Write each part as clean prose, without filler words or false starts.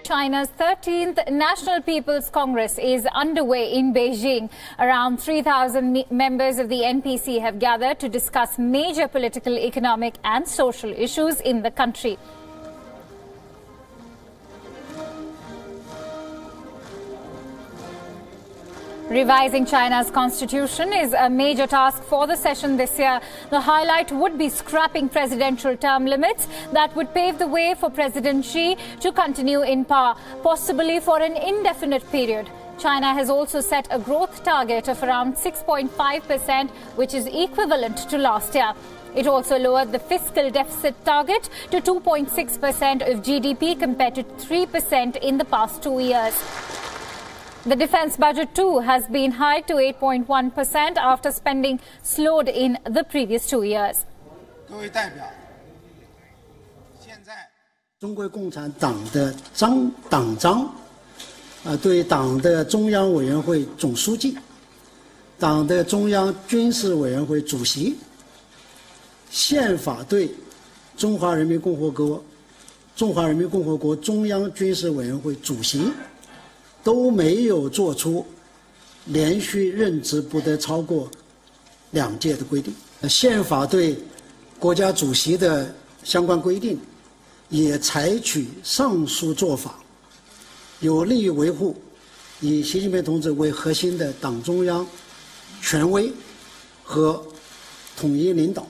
China's 13th National People's Congress is underway in Beijing. Around 3,000 members of the NPC have gathered to discuss major political, economic and social issues in the country. Revising China's constitution is a major task for the session this year. The highlight would be scrapping presidential term limits that would pave the way for President Xi to continue in power, possibly for an indefinite period. China has also set a growth target of around 6.5%, which is equivalent to last year. It also lowered the fiscal deficit target to 2.6% of GDP compared to 3% in the past 2 years. The defense budget too has been hiked to 8.1% after spending slowed in the previous 2 years. 中国共产党的党章对党的中央委员会总书记、党的中央军事委员会主席、宪法对中华人民共和国中央军事委员会主席都没有做出连续任职不得超过2届的规定。宪法对国家主席的相关规定也采取上述做法，有利于维护以习近平同志为核心的党中央权威和统一领导，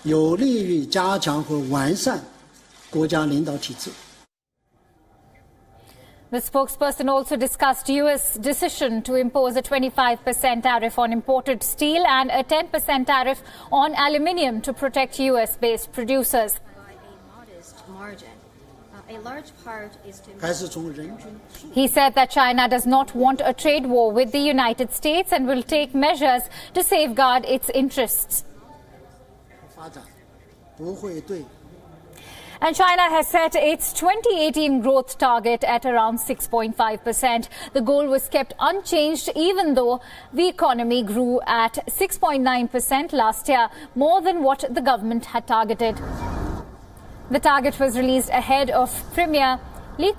有利于加强和完善国家领导体制。The spokesperson also discussed U.S. decision to impose a 25% tariff on imported steel and a 10% tariff on aluminium to protect U.S.-based producers. He said that China does not want a trade war with the United States and will take measures to safeguard its interests. And China has set its 2018 growth target at around 6.5%. The goal was kept unchanged even though the economy grew at 6.9% last year, more than what the government had targeted. The target was released ahead of Premier Li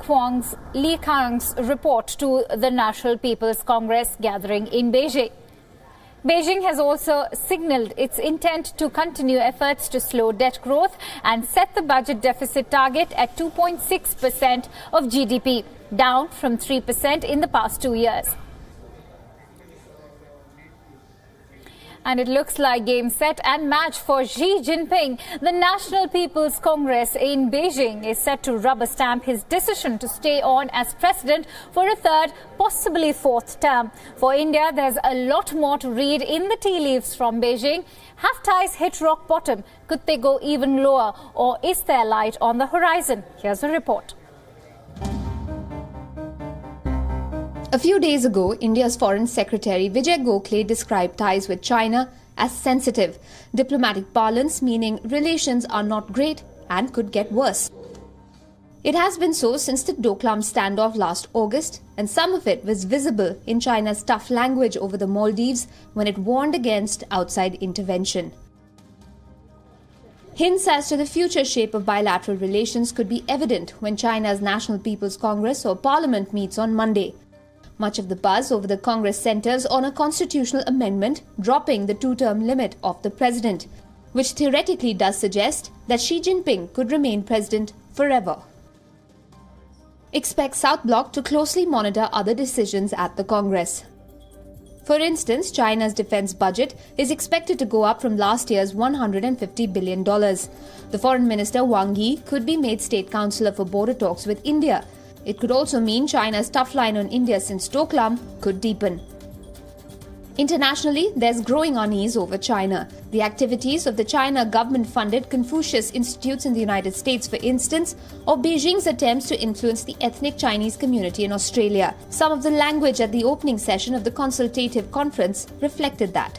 Kang's report to the National People's Congress gathering in Beijing. Beijing has also signalled its intent to continue efforts to slow debt growth and set the budget deficit target at 2.6% of GDP, down from 3% in the past 2 years. And it looks like game, set and match for Xi Jinping. The National People's Congress in Beijing is set to rubber stamp his decision to stay on as president for a third, possibly fourth term. For India, there's a lot more to read in the tea leaves from Beijing. Have ties hit rock bottom? Could they go even lower? Or is there light on the horizon? Here's a report. A few days ago, India's Foreign Secretary Vijay Gokhale described ties with China as sensitive, diplomatic parlance meaning relations are not great and could get worse. It has been so since the Doklam standoff last August, and some of it was visible in China's tough language over the Maldives when it warned against outside intervention. Hints as to the future shape of bilateral relations could be evident when China's National People's Congress or Parliament meets on Monday. Much of the buzz over the Congress centers on a constitutional amendment dropping the 2-term limit of the president, which theoretically does suggest that Xi Jinping could remain president forever. Expect South Bloc to closely monitor other decisions at the Congress. For instance, China's defense budget is expected to go up from last year's $150 billion. The foreign minister Wang Yi could be made state councillor for border talks with India. It could also mean China's tough line on India since Doklam could deepen. Internationally, there's growing unease over China. The activities of the China government-funded Confucius Institutes in the United States, for instance, or Beijing's attempts to influence the ethnic Chinese community in Australia. Some of the language at the opening session of the consultative conference reflected that.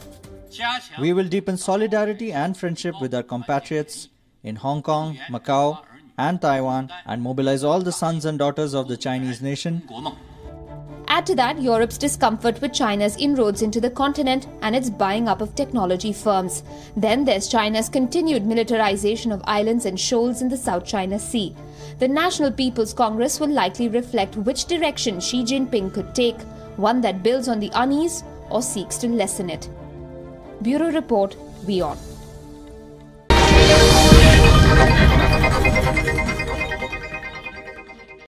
We will deepen solidarity and friendship with our compatriots in Hong Kong, Macau, and Taiwan and mobilize all the sons and daughters of the Chinese nation. Add to that Europe's discomfort with China's inroads into the continent and its buying up of technology firms. Then there's China's continued militarization of islands and shoals in the South China Sea. The National People's Congress will likely reflect which direction Xi Jinping could take, one that builds on the unease or seeks to lessen it. Bureau Report, WION.